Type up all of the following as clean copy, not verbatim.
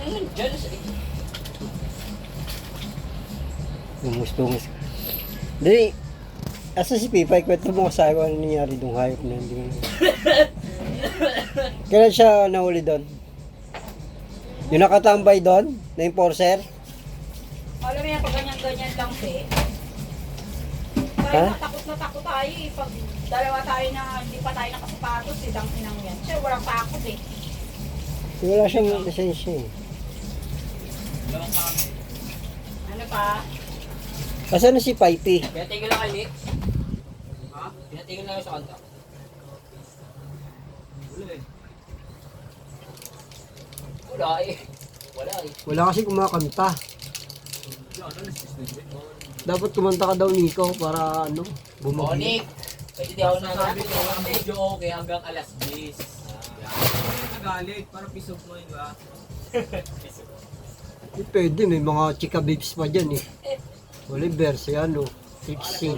Ngayon, dyan sa... Lumus-lumus. Hindi. Asa si Pipay? Kwento mo sa akin kung ano nangyari doon hayop na hindi mo. Kailan siya nahuli doon? Yung nakatambay doon? Na enforcer? Alam mo yan, pag ganyan-ganyan lang, pe. Ha? Tayo na takot tayo eh. Pag dalawa tayo na hindi pa tayo nakasapatos, sidang inang yan. Siya, walang takot eh. Wala siyang lisensya eh. Ano pa? Asan na si Pipey? Pinatigil lang kayo, Nick. Ha? Pinatigil lang kayo sa kanta. Wala eh. Wala eh. Wala kasi kumakanta. Dapat kumanta ka daw, Nico, para ano, Oh, bumagi. Nick. Pwede di ako nasabi ko. Medyo okay hanggang alas 10. Nagalit, parang peace of mind ba? Eh, pwede, may mga chika babes pa dyan eh. Oliver, si ano, Trixie.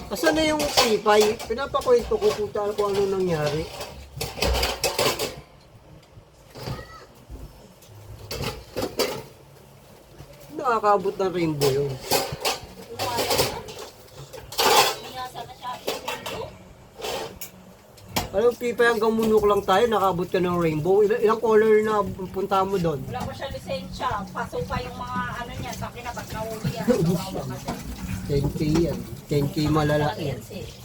Asan na yung Pipay? Pinapakwento ko kung ano nangyari. Nakakaabot ng rainbow yun. Alam, Pipay, hanggang munok lang tayo, nakabot ka ng rainbow. Ilang color na punta mo doon? Wala pa siya lisensya. Paso pa yung mga ano niya. Sa akin na pag nahuli yan. Kawawa ka dyan. 10K yan. 10K malalaki yan.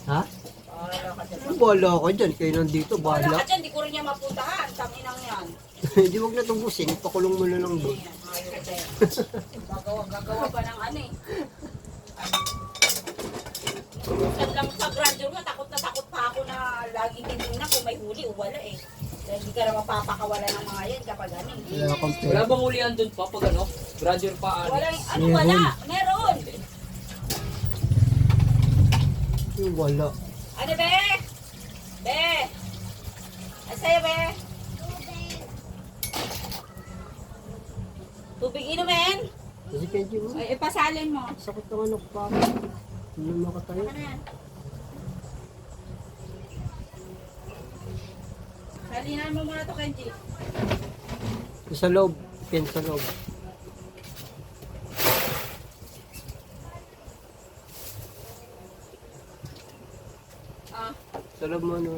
Ha? Wala ka dyan. Bahala ka dyan. Kayo nandito, Wala bahala. ka dyan. Di ko rin niya mapuntahan. Tanginang yan. Hindi, wag na tubusin. Pakulong mo na lang doon. Ayan, ayaw ka dyan. Gagawa pa ng ano eh. Minsan lang sa grandeur nga, takot na takot pa ako na laging tinignan kung may huli o wala eh. Dahil hindi ka na mapapakawala ng mga yan kapag ano eh. Wala kang Wala pera. bang ulian dun pa pag ano? Graduate pa ano? Wala, ano Meron. wala? Meron! Wala. Ano be? Be? Ay sa'yo be? Tubig inumin? Kasi Kenji mo, Ay, ipasalin mo. sakit ng ano pa. Hindi makatayo. Ano yan? Salinan mo muna to, Kenji. Sa loob. Pen sa loob. Ah, Sa loob mo ano.